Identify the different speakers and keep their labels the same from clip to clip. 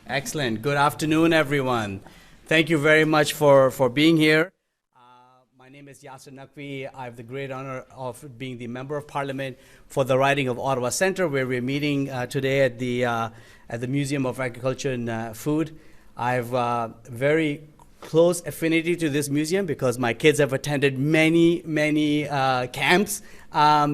Speaker 1: Excellent. Good afternoon, everyone. Thank you very much for being here. My name is Yasir Naqvi. I have the great honor of being the Member of Parliament for the riding of Ottawa Centre, where we're meeting today at the Museum of Agriculture and Food. I have very close affinity to this museum because my kids have attended many camps.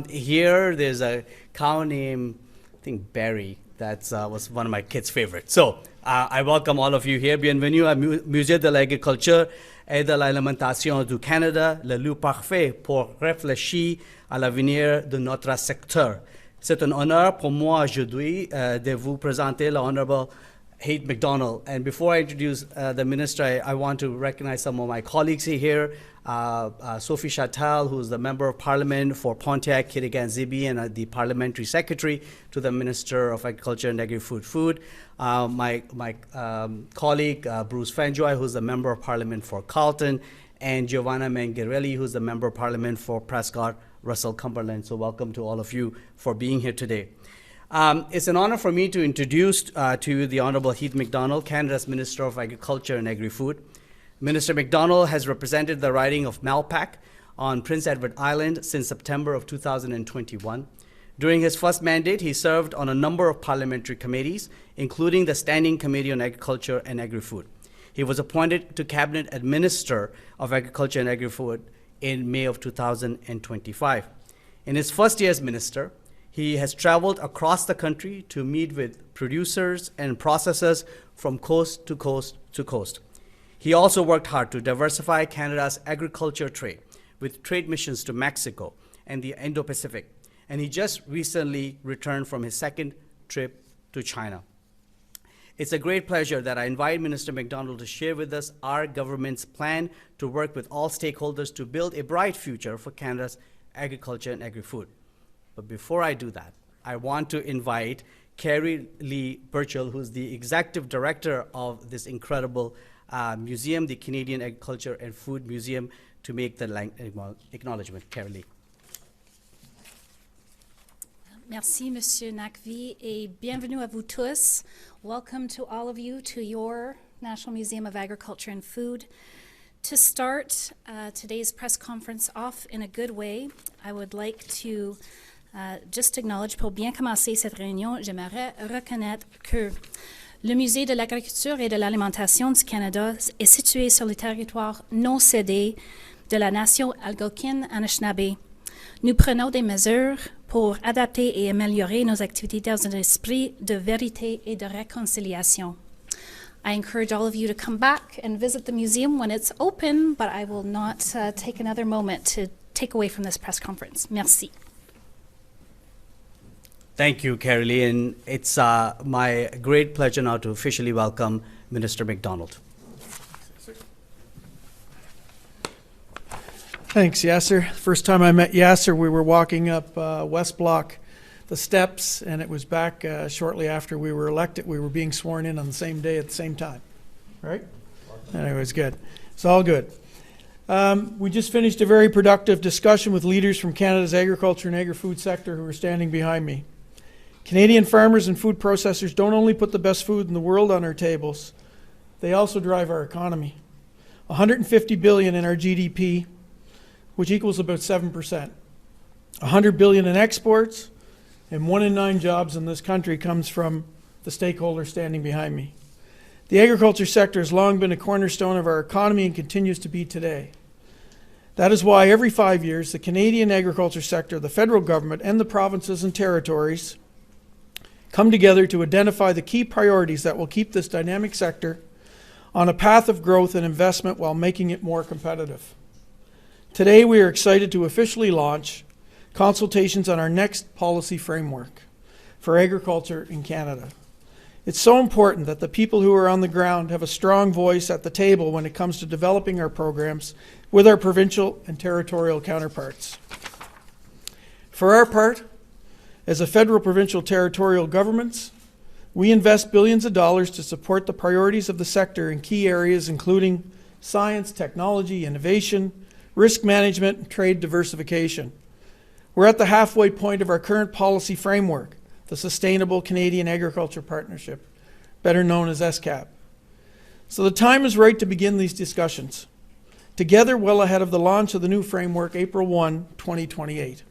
Speaker 1: Here, there's a cow named, I think, Barry. That was one of my kids' favorites. So I welcome all of you here. Bienvenue à Musée de l'Agriculture et de l'Alimentation du Canada, le lieu parfait pour réfléchir à l'avenir de notre secteur. C'est un honneur pour moi aujourd'hui de vous présenter l'Honorable Heath MacDonald. And before I introduce the Minister, I want to recognize some of my colleagues here. Sophie Chatel, who's the Member of Parliament for Pontiac, Kitigan-Zibi, and the Parliamentary Secretary to the Minister of Agriculture and Agri-Food. My colleague, Bruce Fanjoy, who's the Member of Parliament for Carleton, and Giovanna Mangarelli, who's the Member of Parliament for Prescott, Russell, Cumberland. So welcome to all of you for being here today. It's an honor for me to introduce to you the Honorable Heath MacDonald, Canada's Minister of Agriculture and Agri-Food. Minister MacDonald has represented the riding of Malpak on Prince Edward Island since September of 2021. During his first mandate, he served on a number of parliamentary committees, including the Standing Committee on Agriculture and Agri-Food. He was appointed to Cabinet as Minister of Agriculture and Agri-Food in May of 2025. In his first year as Minister, he has traveled across the country to meet with producers and processors from coast to coast to coast. He also worked hard to diversify Canada's agriculture trade with trade missions to Mexico and the Indo-Pacific. And he just recently returned from his second trip to China. It's a great pleasure that I invite Minister MacDonald to share with us our government's plan to work with all stakeholders to build a bright future for Canada's agriculture and agri-food. But before I do that, I want to invite Kerry-Leigh Burchill, who's the Executive Director of this incredible museum, the Canadian Agriculture and Food Museum, to make the acknowledgement. Kerry-Leigh.
Speaker 2: Merci, Monsieur Naqvi, et bienvenue à vous tous. Welcome to all of you to your National Museum of Agriculture and Food. To start today's press conference off in a good way, I would like to just acknowledge, pour bien commencer cette réunion, j'aimerais reconnaître que le Musée de l'Agriculture et de l'Alimentation du Canada est situé sur le territoire non cédé de la nation algonquine Anishinaabe. Nous prenons des mesures pour adapter et améliorer nos activités dans un esprit de vérité et de réconciliation. I encourage all of you to come back and visit the museum when it's open, but I will not take another moment to take away from this press conference. Merci.
Speaker 1: Thank you, Kerry-Leigh, and it's my great pleasure now to officially welcome Minister MacDonald.
Speaker 3: Thanks, Yasir. First time I met Yasir, we were walking up West Block, the steps, and it was back shortly after we were elected. We were being sworn in on the same day at the same time, right? And it was good. It's all good. We just finished a very productive discussion with leaders from Canada's agriculture and agri-food sector who are standing behind me. Canadian farmers and food processors don't only put the best food in the world on our tables, they also drive our economy. $150 billion in our GDP, which equals about 7%. $100 billion in exports, and 1 in 9 jobs in this country comes from the stakeholders standing behind me. The agriculture sector has long been a cornerstone of our economy and continues to be today. That is why every 5 years, the Canadian agriculture sector, the federal government, and the provinces and territories come together to identify the key priorities that will keep this dynamic sector on a path of growth and investment while making it more competitive. Today, we are excited to officially launch consultations on our next policy framework for agriculture in Canada. It's so important that the people who are on the ground have a strong voice at the table when it comes to developing our programs with our provincial and territorial counterparts. For our part, as a federal, provincial, territorial governments, we invest billions of dollars to support the priorities of the sector in key areas including science, technology, innovation, risk management, and trade diversification. We're at the halfway point of our current policy framework, the Sustainable Canadian Agriculture Partnership, better known as SCAP. So the time is right to begin these discussions, together well ahead of the launch of the new framework April 1, 2028.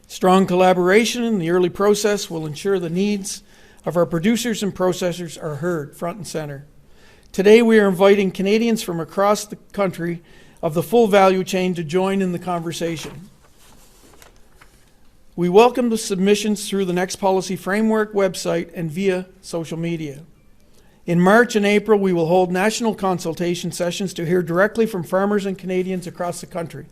Speaker 3: Strong collaboration in the early process will ensure the needs of our producers and processors are heard front and center. Today we are inviting Canadians from across the country of the full value chain to join in the conversation. We welcome the submissions through the Next Policy Framework website and via social media. In March and April, we will hold national consultation sessions to hear directly from farmers and Canadians across the country.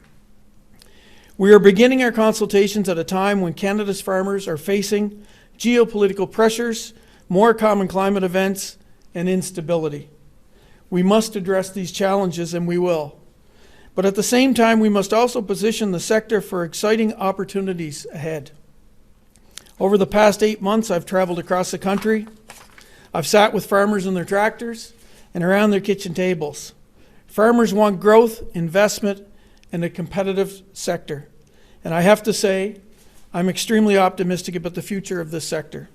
Speaker 3: We are beginning our consultations at a time when Canada's farmers are facing geopolitical pressures, more common climate events, and instability. We must address these challenges, and we will. But at the same time, we must also position the sector for exciting opportunities ahead. Over the past 8 months, I've traveled across the country. I've sat with farmers in their tractors and around their kitchen tables. Farmers want growth, investment, and a competitive sector. And I have to say, I'm extremely optimistic about the future of this sector.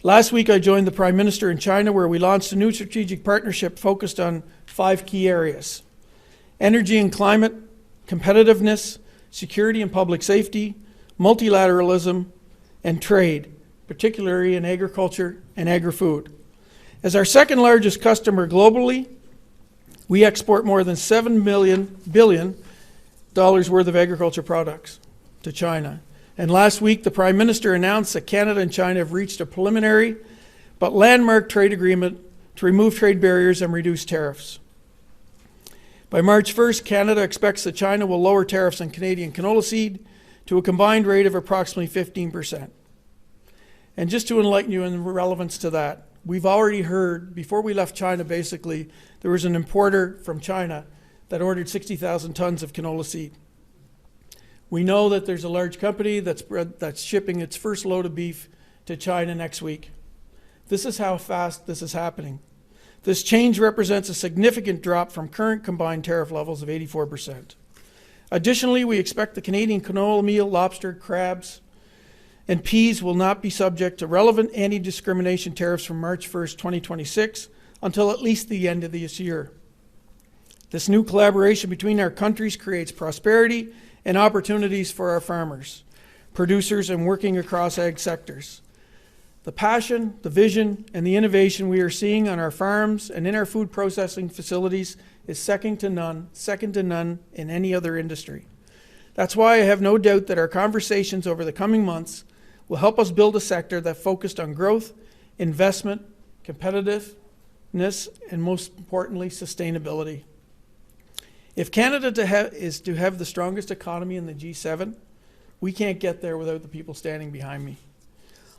Speaker 3: Last week, I joined the Prime Minister in China, where we launched a new strategic partnership focused on 5 key areas: energy and climate, competitiveness, security and public safety, multilateralism, and trade, particularly in agriculture and agri-food. As our second largest customer globally, we export more than $7 billion worth of agriculture products to China. And last week, the Prime Minister announced that Canada and China have reached a preliminary but landmark trade agreement to remove trade barriers and reduce tariffs. By March 1st, Canada expects that China will lower tariffs on Canadian canola seed to a combined rate of approximately 15%. And just to enlighten you in relevance to that, we've already heard, before we left China basically, there was an importer from China that ordered 60,000 tons of canola seed. We know that there's a large company that's shipping its first load of beef to China next week. This is how fast this is happening. This change represents a significant drop from current combined tariff levels of 84%. Additionally, we expect the Canadian canola meal, lobster, crabs, and peas will not be subject to relevant anti-discrimination tariffs from March 1st, 2026 until at least the end of this year. This new collaboration between our countries creates prosperity and opportunities for our farmers, producers, and working across ag sectors. The passion, the vision, and the innovation we are seeing on our farms and in our food processing facilities is second to none in any other industry. That's why I have no doubt that our conversations over the coming months will help us build a sector that focused on growth, investment, competitiveness, and most importantly, sustainability. If Canada is to have the strongest economy in the G7, we can't get there without the people standing behind me.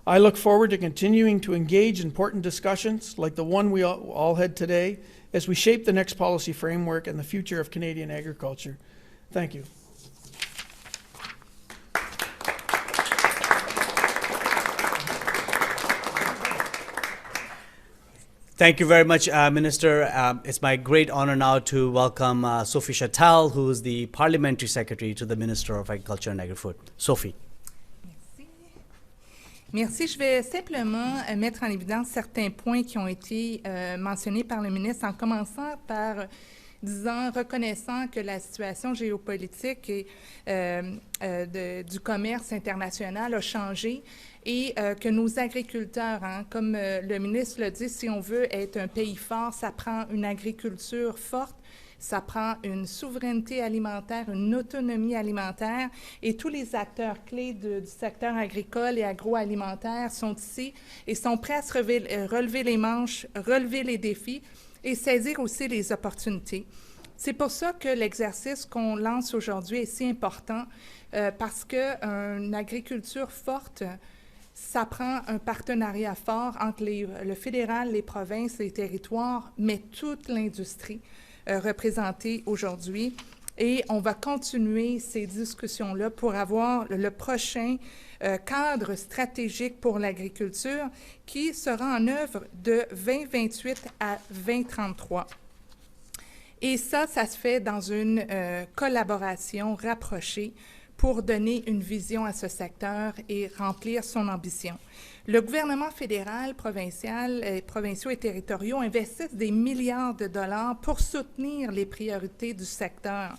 Speaker 3: I look forward to continuing to engage in important discussions like the one we all had today as we shape the next policy framework and the future of Canadian agriculture. Thank you.
Speaker 1: Thank you very much, Minister. It's my great honor now to welcome Sophie Chatel, who is the Parliamentary Secretary to the Minister of Agriculture and Agri-Food. Sophie.
Speaker 4: Merci. Je vais simplement mettre en évidence certains points qui ont été mentionnés par le ministre, en commençant par, reconnaissant que la situation géopolitique et du commerce international a changé et que nos agriculteurs, comme le ministre l'a dit, si on veut être un pays fort, ça prend une agriculture forte. Ça prend une souveraineté alimentaire, une autonomie alimentaire, et tous les acteurs clés du secteur agricole et agroalimentaire sont ici et sont prêts à se relever les manches, relever les défis et saisir aussi les opportunités. C'est pour ça que l'exercice qu'on lance aujourd'hui est si important, parce qu'une agriculture forte, ça prend un partenariat fort entre le fédéral, les provinces, les territoires, mais toute l'industrie représentée aujourd'hui. Et on va continuer ces discussions-là pour avoir le prochain cadre stratégique pour l'agriculture qui sera en œuvre de 2028 à 2033. Et ça se fait dans une collaboration rapprochée pour donner une vision à ce secteur et remplir son ambition. Le gouvernement fédéral, provincial, provinciaux et territoriaux investissent des milliards de dollars pour soutenir les priorités du secteur,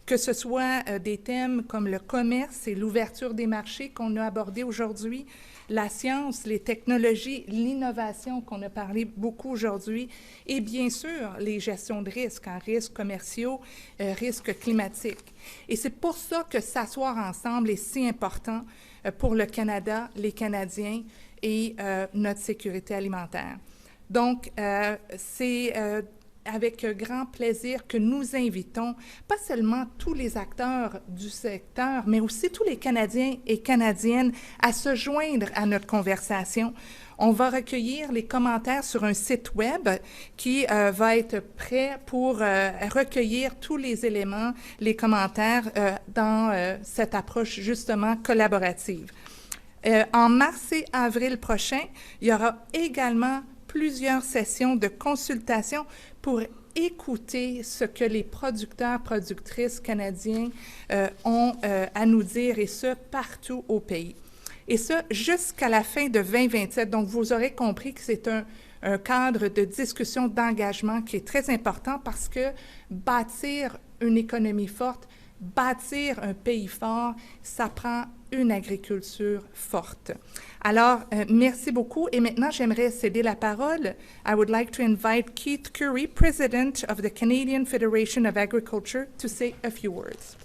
Speaker 4: que ce soit des thèmes comme le commerce et l'ouverture des marchés qu'on a abordés aujourd'hui, la science, les technologies, l'innovation qu'on a parlé beaucoup aujourd'hui, et bien sûr les gestions de risques, risques commerciaux, risques climatiques. Et c'est pour ça que s'asseoir ensemble est si important pour le Canada, les Canadiens et notre sécurité alimentaire. Donc, c'est avec grand plaisir que nous invitons pas seulement tous les acteurs du secteur, mais aussi tous les Canadiens et Canadiennes à se joindre à notre conversation. On va recueillir les commentaires sur un site web qui va être prêt pour recueillir tous les éléments, les commentaires dans cette approche justement collaborative. En mars et avril prochain, il y aura également plusieurs sessions de consultation pour écouter ce que les producteurs, productrices canadiens ont à nous dire, et ce, partout au pays. Et ça, jusqu'à la fin de 2027. Donc, vous aurez compris que c'est un cadre de discussion, d'engagement qui est très important parce que bâtir une économie forte, bâtir un pays fort, ça prend une agriculture forte. Alors, merci beaucoup. Et maintenant, j'aimerais céder la parole. I would like to invite Keith Currie, President of the Canadian Federation of Agriculture, to say a few words.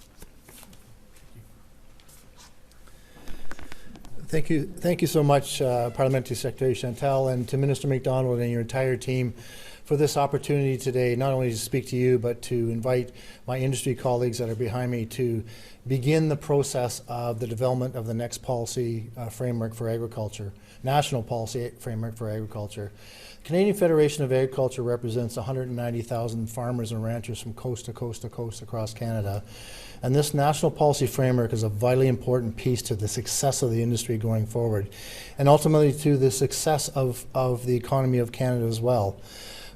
Speaker 5: Thank you so much, Parliamentary Secretary Chatel, and to Minister MacDonald and your entire team for this opportunity today, not only to speak to you, but to invite my industry colleagues that are behind me to begin the process of the development of the next policy framework for agriculture, national policy framework for agriculture. Canadian Federation of Agriculture represents 190,000 farmers and ranchers from coast to coast to coast across Canada. And this national policy framework is a vitally important piece to the success of the industry going forward, and ultimately to the success of the economy of Canada as well.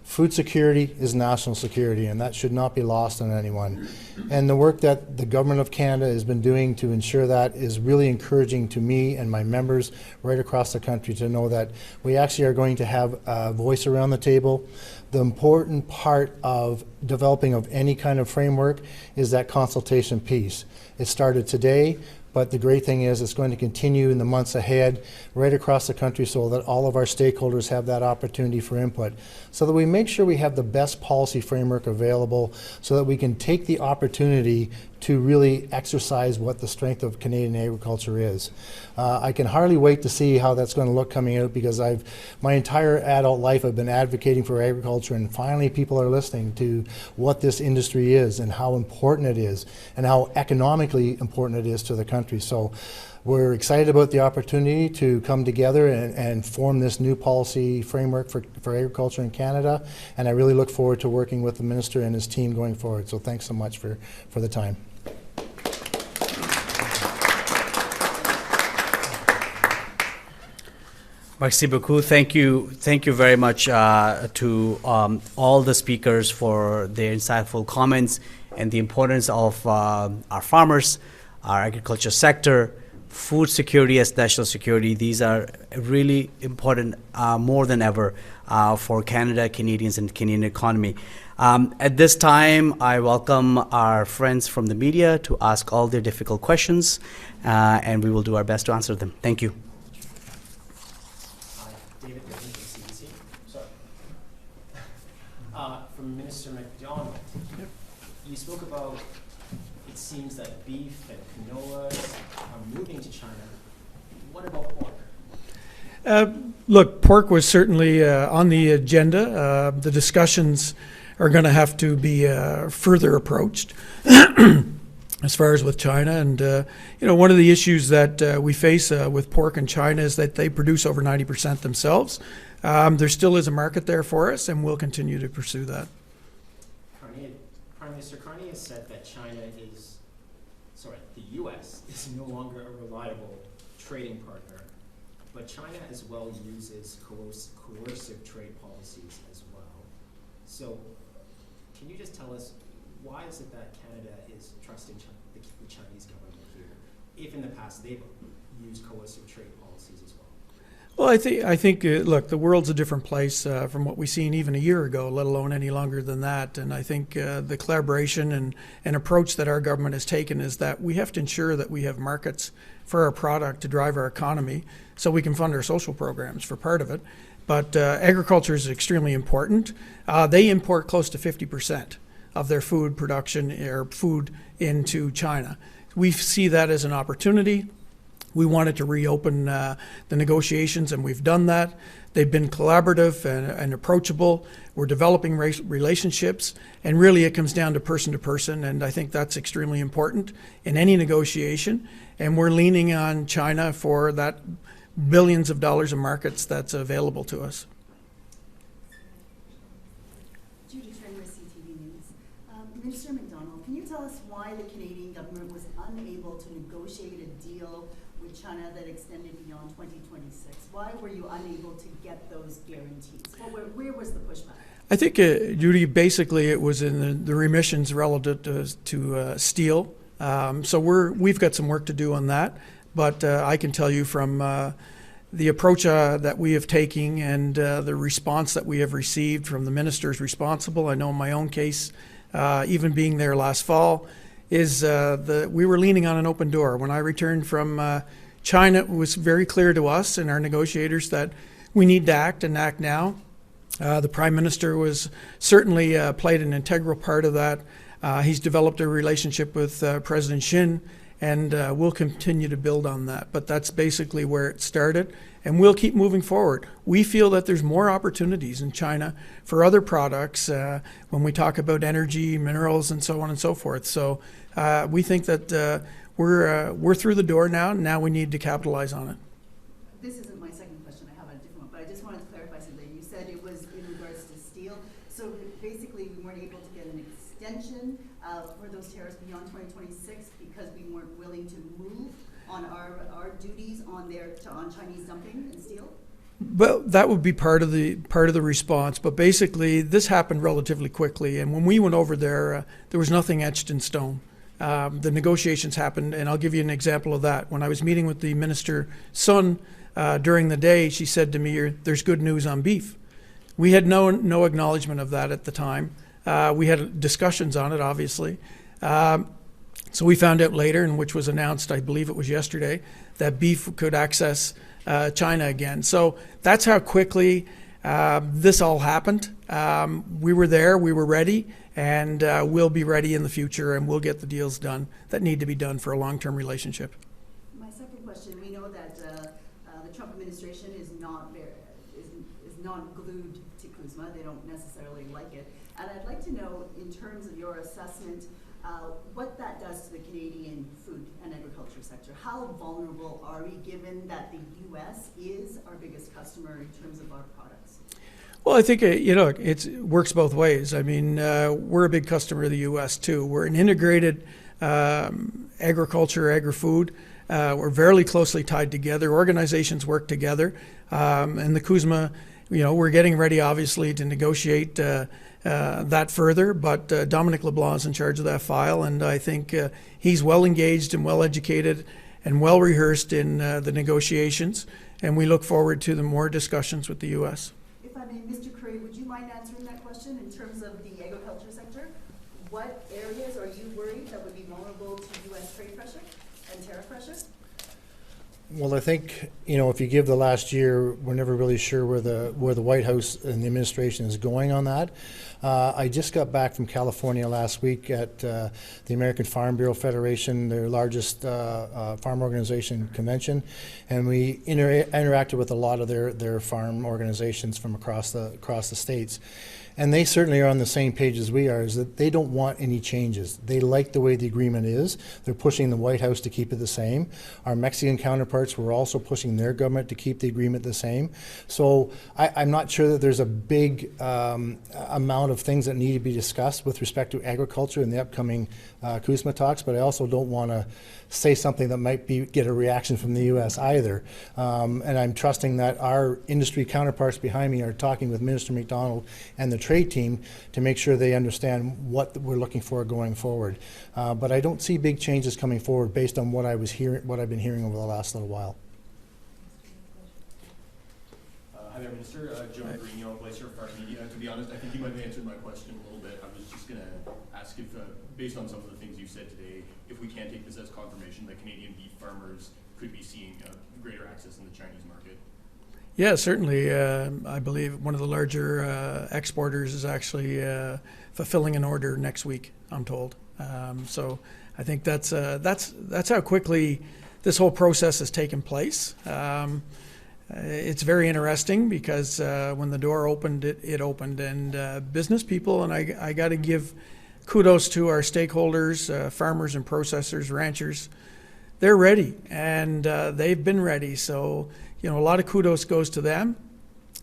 Speaker 5: Food security is national security, and that should not be lost on anyone. And the work that the Government of Canada has been doing to ensure that is really encouraging to me and my members right across the country to know that we actually are going to have a voice around the table. The important part of developing of any kind of framework is that consultation piece. It started today, but the great thing is it's going to continue in the months ahead right across the country so that all of our stakeholders have that opportunity for input, so that we make sure we have the best policy framework available so that we can take the opportunity to really exercise what the strength of Canadian agriculture is. I can hardly wait to see how that's going to look coming out, because my entire adult life I've been advocating for agriculture, and finally people are listening to what this industry is and how important it is and how economically important it is to the country. So we're excited about the opportunity to come together and form this new policy framework for agriculture in Canada, and I really look forward to working with the Minister and his team going forward. So thanks so much for the time.
Speaker 1: Merci beaucoup. Thank you very much to all the speakers for their insightful comments and the importance of our farmers, our agriculture sector, food security as national security. These are really important more than ever for Canada, Canadians, and Canadian economy. At this time, I welcome our friends from the media to ask all their difficult questions, and we will do our best to answer them. Thank you.
Speaker 6: David from CBC. Sorry. From Minister MacDonald, you spoke about, it seems that beef and canola are moving to China. What about pork?
Speaker 3: Look, pork was certainly on the agenda. The discussions are going to have to be further approached as far as with China. And, one of the issues that we face with pork in China is that they produce over 90% themselves. There still is a market there for us, and we'll continue to pursue that.
Speaker 6: Prime Minister Carney has said that the U.S. is no longer a reliable trading partner, but China as well uses coercive trade policies as well. So can you just tell us, why is it that Canada is trusting the Chinese government here, if in the past they've used coercive trade policies as well?
Speaker 3: Well, I think look, the world's a different place from what we've seen even a year ago, let alone any longer than that. And I think the collaboration and approach that our government has taken is that we have to ensure that we have markets for our product to drive our economy so we can fund our social programs for part of it. But agriculture is extremely important. They import close to 50% of their food production or food into China. We see that as an opportunity. We wanted to reopen the negotiations, and we've done that. They've been collaborative and approachable. We're developing relationships, and really it comes down to person, and I think that's extremely important in any negotiation. And we're leaning on China for that billions of dollars of markets that's available to us.
Speaker 7: Judy Trimmer, CTV News. Minister MacDonald, can you tell us why the Canadian government was unable to negotiate a deal with China that extended beyond 2026? Why were you unable to get those guarantees? Where was the pushback? I think,
Speaker 3: Judy, basically it was in the remissions relative to steel. So we've got some work to do on that. But I can tell you from the approach that we have taken and the response that we have received from the ministers responsible, I know in my own case, even being there last fall, is we were leaning on an open door. When I returned from China, it was very clear to us and our negotiators that we need to act and act now. The Prime Minister was certainly played an integral part of that. He's developed a relationship with President Xin, and we'll continue to build on that. But that's basically where it started, and we'll keep moving forward. We feel that there's more opportunities in China for other products when we talk about energy, minerals, and so on and so forth. So we think that we're through the door now. Now we need to capitalize on it.
Speaker 7: This isn't my second question. I have a different one, but I just wanted to clarify something. You said it was in regards to steel. So basically, we weren't able to get an extension for those tariffs beyond 2026 because we weren't willing to move on our duties on Chinese dumping and steel?
Speaker 3: Well, that would be part of the response. But basically, this happened relatively quickly. And when we went over there, there was nothing etched in stone. The negotiations happened, and I'll give you an example of that. When I was meeting with the Minister Sun during the day, she said to me, "There's good news on beef." We had no acknowledgement of that at the time. We had discussions on it, obviously. So we found out later, and which was announced, I believe it was yesterday, that beef could access China again. So that's how quickly this all happened. We were there, we were ready, and we'll be ready in the future, and we'll get the deals done that need to be done for a long-term relationship.
Speaker 7: My second question, we know that the Trump administration is not glued to CUSMA. They don't necessarily like it. And I'd like to know, in terms of your assessment, what that does to the Canadian food and agriculture sector. How vulnerable are we, given that the U.S. is our biggest customer in terms of our products?
Speaker 3: Well, I think it works both ways. I mean, we're a big customer of the U.S. too. We're an integrated agriculture, agri-food. We're very closely tied together. Organizations work together, and the CUSMA. We're getting ready, obviously, to negotiate that further, but Dominic LeBlanc is in charge of that file, and I think he's well engaged and well educated and well rehearsed in the negotiations, and we look forward to the more discussions with the U.S.
Speaker 7: If I may, Mr. Currie, would you mind answering that question in terms of the agriculture sector? What areas are you worried that would be vulnerable to U.S. trade pressure and tariff pressure?
Speaker 5: Well, I think, if you give the last year, we're never really sure where the White House and the administration is going on that. I just got back from California last week at the American Farm Bureau Federation, their largest farm organization convention, and we interacted with a lot of their farm organizations from across the states. And they certainly are on the same page as we are, is that they don't want any changes. They like the way the agreement is. They're pushing the White House to keep it the same. Our Mexican counterparts were also pushing their government to keep the agreement the same. So I'm not sure that there's a big amount of things that need to be discussed with respect to agriculture in the upcoming CUSMA talks, but I also don't want to say something that might get a reaction from the U.S. either. And I'm trusting that our industry counterparts behind me are talking with Minister MacDonald and the trade team to make sure they understand what we're looking for going forward. But I don't see big changes coming forward based on what I've been hearing over the last little while.
Speaker 8: Hi there, Minister. Joe Grigno, Glacier Farm Media. To be honest, I think you might have answered my question a little bit. I was just going to ask if, based on some of the things you said today, if we can take this as confirmation that Canadian beef farmers could be seeing greater access in the Chinese market.
Speaker 3: Yeah, certainly. I believe one of the larger exporters is actually fulfilling an order next week, I'm told. So I think that's how quickly this whole process has taken place. It's very interesting because when the door opened, it opened, and business people, and I got to give kudos to our stakeholders, farmers and processors, ranchers. They're ready, and they've been ready. So, a lot of kudos goes to them.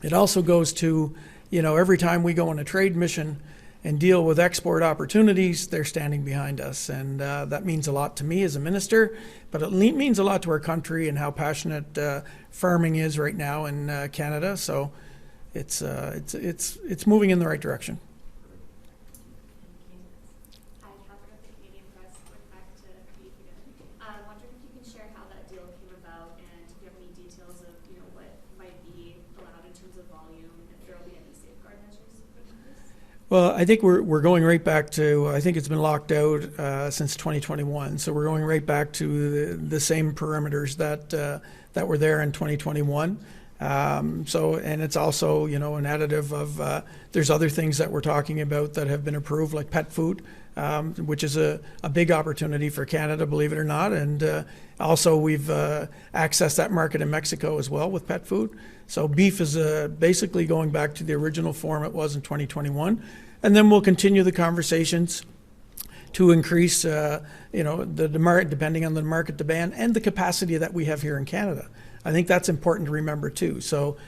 Speaker 3: It also goes to, every time we go on a trade mission and deal with export opportunities, they're standing behind us. And that means a lot to me as a minister, but it means a lot to our country and how passionate farming is right now in Canada. So it's moving in the right direction.
Speaker 9: Hi, Catherine of the Canadian Press, going back to Keith again. Wondering if you can share how that deal came about and if you have any details of, what might be allowed in terms of volume, and if there will be any safeguard measures put in place?
Speaker 3: Well, I think we're going right back to, I think it's been locked out since 2021. So we're going right back to the same perimeters that were there in 2021. And it's also, an additive of, there's other things that we're talking about that have been approved, like pet food, which is a big opportunity for Canada, believe it or not. And also we've accessed that market in Mexico as well with pet food. So beef is basically going back to the original form it was in 2021. And then we'll continue the conversations to increase, the demand, depending on the market demand and the capacity that we have here in Canada. I think that's important to remember too. So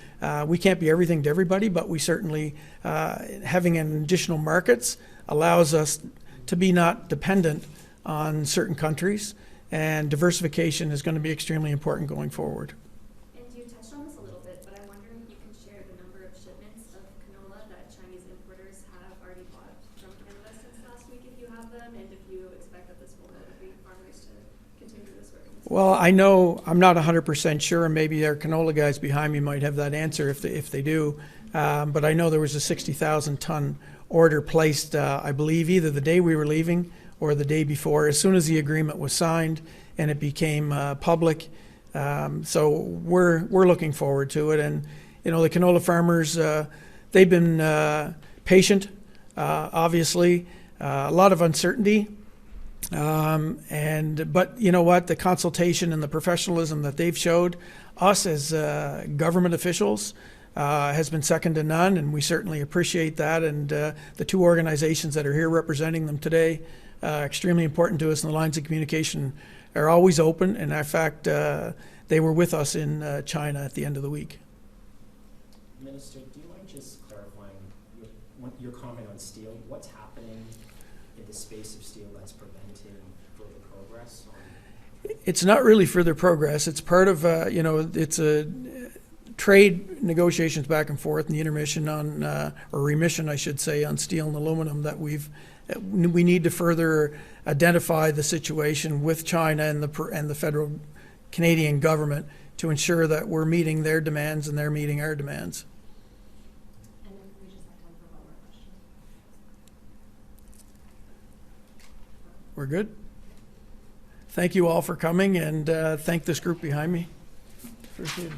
Speaker 3: we can't be everything to everybody, but we certainly, having an additional markets allows us to be not dependent on certain countries, and diversification is going to be extremely important going forward.
Speaker 9: And you touched on this a little bit, but I'm wondering if you can share the number of shipments of canola that Chinese importers have already bought from Canada since last week, if you have them, and if you expect that this will motivate farmers to continue this work.
Speaker 3: Well, I know I'm not 100% sure, and maybe our canola guys behind me might have that answer if they do. But I know there was a 60,000 ton order placed, I believe, either the day we were leaving or the day before, as soon as the agreement was signed and it became public. So we're looking forward to it. And the canola farmers, they've been patient. Obviously, a lot of uncertainty. But you know what? The consultation and the professionalism that they've showed us as government officials has been second to none, and we certainly appreciate that. And the two organizations that are here representing them today, extremely important to us, and the lines of communication are always open. And in fact, they were with us in China at the end of the week.
Speaker 6: Minister, do you mind just clarifying your comment on steel? What's happening in the space of steel that's preventing further progress?
Speaker 3: It's not really further progress. It's part of, it's a trade negotiations back and forth, and the intermission on, or remission, I should say, on steel and aluminum that we need to further identify the situation with China and the federal Canadian government to ensure that we're meeting their demands and they're meeting our demands.
Speaker 9: And then we just have time for one more question.
Speaker 3: We're good? Thank you all for coming, and thank this group behind me. Appreciate it.